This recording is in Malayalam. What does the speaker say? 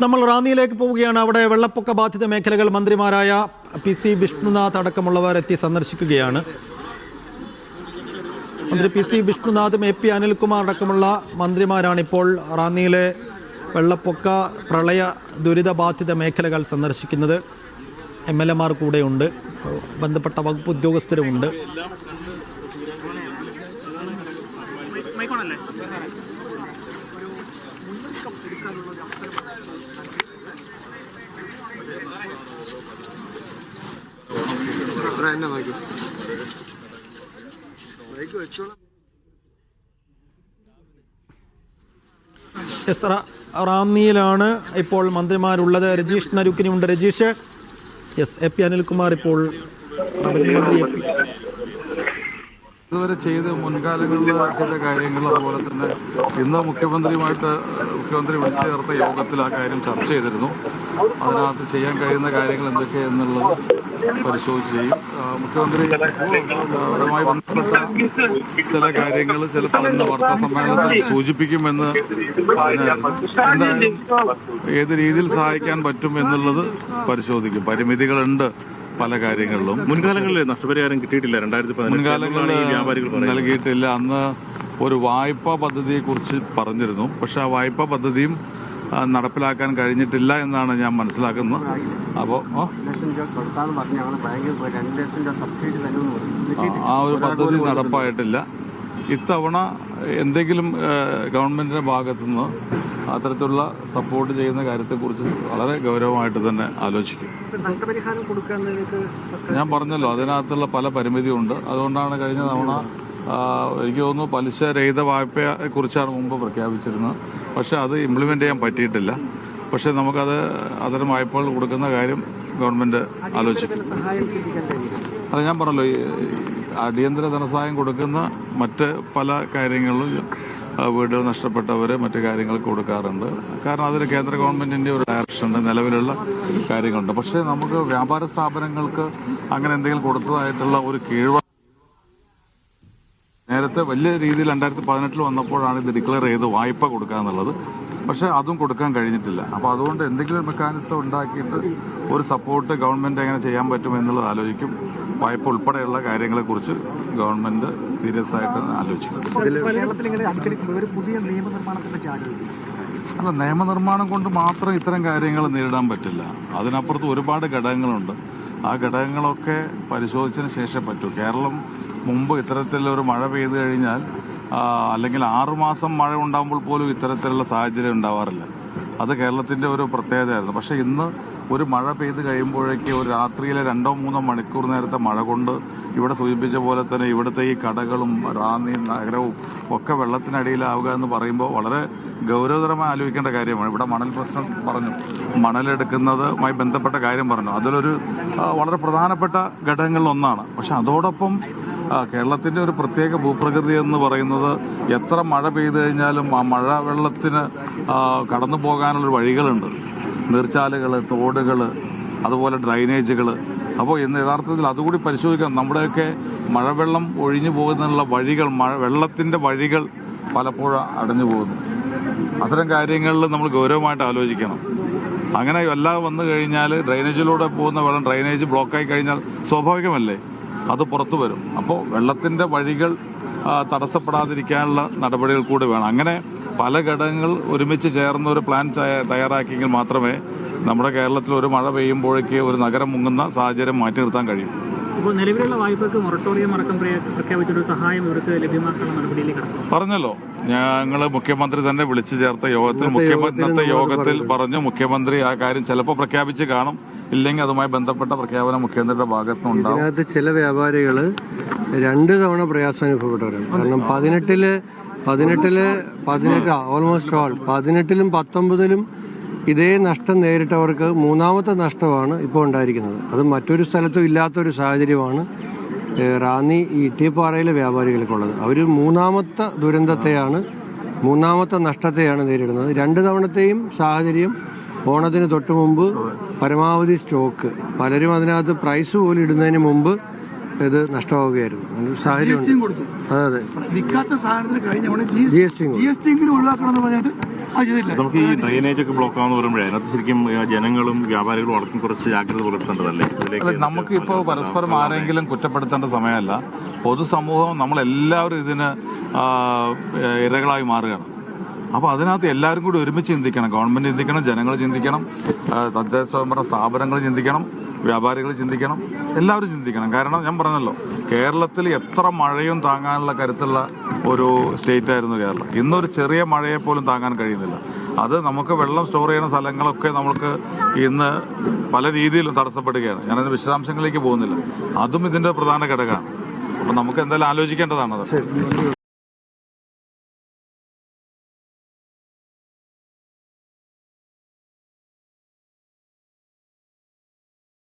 നമ്മൾ റാന്നിയിലേക്ക് പോവുകയാണ്. അവിടെ വെള്ളപ്പൊക്ക ബാധിത മേഖലകൾ മന്ത്രിമാരായ PC വിഷ്ണുനാഥ് അടക്കമുള്ളവർ എത്തി സന്ദർശിക്കുകയാണ്. മന്ത്രി PC വിഷ്ണുനാഥും AP അനിൽകുമാർ അടക്കമുള്ള മന്ത്രിമാരാണ് ഇപ്പോൾ റാന്നിയിലെ വെള്ളപ്പൊക്ക പ്രളയ ദുരിതബാധിത മേഖലകൾ സന്ദർശിക്കുന്നത്. MLA മാർ കൂടെയുണ്ട്, ബന്ധപ്പെട്ട വകുപ്പ് ഉദ്യോഗസ്ഥരുമുണ്ട്. റാന്നിയിലാണ് ഇപ്പോൾ മന്ത്രിമാരുള്ളത്. രജീഷ് നരുക്കിനുണ്ട്. രജീഷ്, AP അനിൽകുമാർ ഇപ്പോൾ റവന്യൂ മന്ത്രി ഇതുവരെ ചെയ്ത് മുൻകാലങ്ങളിൽ ചില കാര്യങ്ങൾ, അതുപോലെ തന്നെ ഇന്ന് മുഖ്യമന്ത്രി വിളിച്ചു ചേർത്ത യോഗത്തിൽ ആ കാര്യം ചർച്ച ചെയ്തിരുന്നു. അതിനകത്ത് ചെയ്യാൻ കഴിയുന്ന കാര്യങ്ങൾ എന്തൊക്കെയെന്നുള്ളത് പരിശോധിച്ച് ചെയ്യും. മുഖ്യമന്ത്രി പരമായി ബന്ധപ്പെട്ട ചില കാര്യങ്ങൾ ചിലപ്പോൾ ഇന്ന് വാർത്താ സമ്മേളനത്തിൽ സൂചിപ്പിക്കുമെന്ന് പറഞ്ഞായിരുന്നു. എന്തായാലും ഏത് രീതിയിൽ സഹായിക്കാൻ പറ്റും എന്നുള്ളത് പരിശോധിക്കും. പരിമിതികളുണ്ട് പല കാര്യങ്ങളിലും. മുൻകാലങ്ങളിൽ നഷ്ടപരിഹാരം കിട്ടിയിട്ടില്ല. മുൻകാലങ്ങളിൽ നൽകിയിട്ടില്ല. അന്ന് ഒരു വായ്പാ പദ്ധതിയെക്കുറിച്ച് പറഞ്ഞിരുന്നു. പക്ഷെ ആ വായ്പാ പദ്ധതിയും നടപ്പിലാക്കാൻ കഴിഞ്ഞിട്ടില്ല എന്നാണ് ഞാൻ മനസ്സിലാക്കുന്നത്. അപ്പോൾ ആ ഒരു പദ്ധതി നടപ്പായിട്ടില്ല. ഇത്തവണ എന്തെങ്കിലും ഗവൺമെന്റിന്റെ ഭാഗത്തുനിന്ന് അത്തരത്തിലുള്ള സപ്പോർട്ട് ചെയ്യുന്ന കാര്യത്തെക്കുറിച്ച് വളരെ ഗൗരവമായിട്ട് തന്നെ ആലോചിക്കും. ഞാൻ പറഞ്ഞല്ലോ, അതിനകത്തുള്ള പല പരിമിതിയുണ്ട്. അതുകൊണ്ടാണ് കഴിഞ്ഞ തവണ എനിക്ക് തോന്നുന്നു പലിശ രഹിത വായ്പയെ കുറിച്ചാണ് മുമ്പ് പ്രഖ്യാപിച്ചിരുന്നത്. പക്ഷെ അത് ഇംപ്ലിമെന്റ് ചെയ്യാൻ പറ്റിയിട്ടില്ല. പക്ഷെ നമുക്കത് അത്തരം വായ്പകൾ കൊടുക്കുന്ന കാര്യം ഗവൺമെന്റ് ആലോചിക്കും. അത് ഞാൻ പറഞ്ഞല്ലോ, അടിയന്തര ധനസഹായം കൊടുക്കുന്ന മറ്റ് പല കാര്യങ്ങളിലും വീടുകൾ നഷ്ടപ്പെട്ടവര് മറ്റു കാര്യങ്ങൾ കൊടുക്കാറുണ്ട്. കാരണം അതിന് കേന്ദ്ര ഗവൺമെന്റിന്റെ ഒരു ഡയറക്ഷൻ ഉണ്ട്, നിലവിലുള്ള കാര്യങ്ങളുണ്ട്. പക്ഷേ നമുക്ക് വ്യാപാര സ്ഥാപനങ്ങൾക്ക് അങ്ങനെ എന്തെങ്കിലും കൊടുത്തതായിട്ടുള്ള ഒരു കീഴ്വഴക്കം നേരത്തെ വലിയ രീതിയിൽ 2018 വന്നപ്പോഴാണ് ഇത് ഡിക്ലെയർ ചെയ്ത് വായ്പ കൊടുക്കുക എന്നുള്ളത്. പക്ഷെ അതും കൊടുക്കാൻ കഴിഞ്ഞിട്ടില്ല. അപ്പോൾ അതുകൊണ്ട് എന്തെങ്കിലും ഒരു മെക്കാനിസം ഉണ്ടാക്കിയിട്ട് ഒരു സപ്പോർട്ട് ഗവൺമെന്റ് എങ്ങനെ ചെയ്യാൻ പറ്റും എന്നുള്ളത് ആലോചിക്കും. വായ്പ ഉൾപ്പെടെയുള്ള കാര്യങ്ങളെക്കുറിച്ച് ഗവൺമെന്റ് സീരിയസ് ആയിട്ട് ആലോചിക്കും. അല്ല, നിയമനിർമ്മാണം കൊണ്ട് മാത്രം ഇത്തരം കാര്യങ്ങൾ നേരിടാൻ പറ്റില്ല. അതിനപ്പുറത്ത് ഒരുപാട് ഘടകങ്ങളുണ്ട്. ആ ഘടകങ്ങളൊക്കെ പരിശോധിച്ചതിന് ശേഷം പറ്റൂ. കേരളം മുമ്പ് ഇത്തരത്തിലൊരു മഴ പെയ്തു കഴിഞ്ഞാൽ അല്ലെങ്കിൽ 6 മാസം മഴ ഉണ്ടാകുമ്പോൾ പോലും ഇത്തരത്തിലുള്ള സാഹചര്യം ഉണ്ടാവാറില്ല. അത് കേരളത്തിന്റെ ഒരു പ്രത്യേകതയായിരുന്നു. പക്ഷെ ഇന്ന് ഒരു മഴ പെയ്ത് കഴിയുമ്പോഴേക്ക് ഒരു രാത്രിയിലെ 2-3 മണിക്കൂർ നേരത്തെ മഴ കൊണ്ട് ഇവിടെ സൂചിപ്പിച്ച പോലെ തന്നെ ഇവിടുത്തെ ഈ കടകളും റാന്നി നഗരവും ഒക്കെ വെള്ളത്തിനടിയിലാവുക എന്ന് പറയുമ്പോൾ വളരെ ഗൗരവതരമായി ആലോചിക്കേണ്ട കാര്യമാണ്. ഇവിടെ മണൽ പ്രശ്നം പറഞ്ഞു, മണലെടുക്കുന്നതുമായി ബന്ധപ്പെട്ട കാര്യം പറഞ്ഞു. അതിലൊരു വളരെ പ്രധാനപ്പെട്ട ഘടകങ്ങളിലൊന്നാണ്. പക്ഷെ അതോടൊപ്പം കേരളത്തിന്റെ ഒരു പ്രത്യേക ഭൂപ്രകൃതി എന്ന് പറയുന്നത് എത്ര മഴ പെയ്തു കഴിഞ്ഞാലും ആ മഴ വെള്ളത്തിന് കടന്നു പോകാനുള്ള വഴികളുണ്ട്. നീർച്ചാലുകൾ, തോടുകൾ, അതുപോലെ ഡ്രൈനേജുകൾ. അപ്പോൾ ഇന്ന് യഥാർത്ഥത്തിൽ അതുകൂടി പരിശോധിക്കണം. നമ്മുടെയൊക്കെ മഴവെള്ളം ഒഴിഞ്ഞു പോകുന്നതിനുള്ള വഴികൾ, വെള്ളത്തിന്റെ വഴികൾ പലപ്പോഴും അടഞ്ഞു പോകുന്നു. അത്തരം കാര്യങ്ങളിൽ നമ്മൾ ഗൗരവമായിട്ട് ആലോചിക്കണം. അങ്ങനെ എല്ലാം വന്നു കഴിഞ്ഞാൽ ഡ്രൈനേജിലൂടെ പോകുന്ന വെള്ളം ഡ്രൈനേജ് ബ്ലോക്കായി കഴിഞ്ഞാൽ സ്വാഭാവികമല്ലേ അത് പുറത്തു വരും. അപ്പോൾ വെള്ളത്തിന്റെ വഴികൾ തടസ്സപ്പെടാതിരിക്കാനുള്ള നടപടികൾ കൂടി വേണം. അങ്ങനെ പല ഘടകങ്ങൾ ഒരുമിച്ച് ചേർന്ന ഒരു പ്ലാൻ തയ്യാറാക്കിയെങ്കിൽ മാത്രമേ നമ്മുടെ കേരളത്തിൽ ഒരു മഴ പെയ്യുമ്പോഴേക്ക് ഒരു നഗരം മുങ്ങുന്ന സാഹചര്യം മാറ്റി നിർത്താൻ കഴിയും. നിലവിലുള്ള വായ്പക്ക് മൊറട്ടോറിയം അടക്കം പ്രഖ്യാപിച്ചൊരു സഹായം ഇവർക്ക് ലഭ്യമാക്കാനുള്ള നടപടിയിലേക്ക് പറഞ്ഞല്ലോ. ഞങ്ങൾ മുഖ്യമന്ത്രി തന്നെ വിളിച്ചു ചേർത്ത യോഗത്തിൽ പറഞ്ഞു. മുഖ്യമന്ത്രി ആ കാര്യം ചിലപ്പോൾ പ്രഖ്യാപിച്ച് കാണും, ഇല്ലെങ്കിൽ അതുമായി ബന്ധപ്പെട്ട പ്രഖ്യാപനം മുഖ്യമന്ത്രിയുടെ ഭാഗത്തുനിന്നുണ്ടാവും. ഇതിനകത്ത് ചില വ്യാപാരികൾ 2 തവണ പ്രയാസം അനുഭവപ്പെട്ടവരാണ്. കാരണം 18 ഓൾമോസ്റ്റ് ഓൾ 18-ലും 19-ലും ഇതേ നഷ്ടം നേരിട്ടവർക്ക് 3ാമത്തെ നഷ്ടമാണ് ഇപ്പോൾ ഉണ്ടായിരിക്കുന്നത്. അത് മറ്റൊരു സ്ഥലത്തും ഇല്ലാത്തൊരു സാഹചര്യമാണ് റാന്നി ഈ ഇട്ടിപ്പാറയിലെ വ്യാപാരികൾക്കുള്ളത്. അവർ 3ാമത്തെ ദുരന്തത്തെയാണ്, 3ാമത്തെ നഷ്ടത്തെയാണ് നേരിടുന്നത്. 2 തവണത്തെയും സാഹചര്യം ഓണത്തിന് തൊട്ട് മുമ്പ് പരമാവധി സ്റ്റോക്ക്, പലരും അതിനകത്ത് പ്രൈസ് പോലും ഇടുന്നതിന് മുമ്പ് ഇത് നഷ്ടമാവുകയായിരുന്നു. സാഹചര്യം. അതെ, വിൽക്കാത്ത സാധനത്തിന് കഴിഞ്ഞ GST ഒഴിവാക്കണമെന്ന് പറഞ്ഞിട്ട് നമുക്ക് ഈ ഡ്രെയിനേജ് ഒക്കെ ബ്ലോക്ക് ആണെന്ന് പറയുമ്പോഴേ അതിനകത്ത് ശരിക്കും ജനങ്ങളും വ്യാപാരികളും അടക്കം കുറച്ച് ജാഗ്രത പുലർത്തേണ്ടതല്ലേ? നമുക്കിപ്പോൾ പരസ്പരം ആരെങ്കിലും കുറ്റപ്പെടുത്തേണ്ട സമയമല്ല. പൊതുസമൂഹം നമ്മളെല്ലാവരും ഇതിന് ഇരകളായി മാറുകയാണ്. അപ്പോൾ അതിനകത്ത് എല്ലാവരും കൂടി ഒരുമിച്ച് ചിന്തിക്കണം. ഗവൺമെന്റ് ചിന്തിക്കണം, ജനങ്ങൾ ചിന്തിക്കണം, തദ്ദേശ സ്വയംഭരണ സ്ഥാപനങ്ങൾ ചിന്തിക്കണം, വ്യാപാരികൾ ചിന്തിക്കണം, എല്ലാവരും ചിന്തിക്കണം. കാരണം ഞാൻ പറഞ്ഞല്ലോ, കേരളത്തിൽ എത്ര മഴയും താങ്ങാനുള്ള കരുത്തുള്ള ഒരു സ്റ്റേറ്റ് ആയിരുന്നു കേരളം. ഇന്നൊരു ചെറിയ മഴയെ പോലും താങ്ങാൻ കഴിയുന്നില്ല. അത് നമുക്ക് വെള്ളം സ്റ്റോർ ചെയ്യുന്ന സ്ഥലങ്ങളൊക്കെ നമുക്ക് ഇന്ന് പല രീതിയിലും തടസ്സപ്പെടുകയാണ്. ഞാനതിന് വിശദാംശങ്ങളിലേക്ക് പോകുന്നില്ല. അതും ഇതിന്റെ പ്രധാന ഘടകമാണ്. അപ്പം നമുക്ക് എന്തായാലും ആലോചിക്കേണ്ടതാണത്.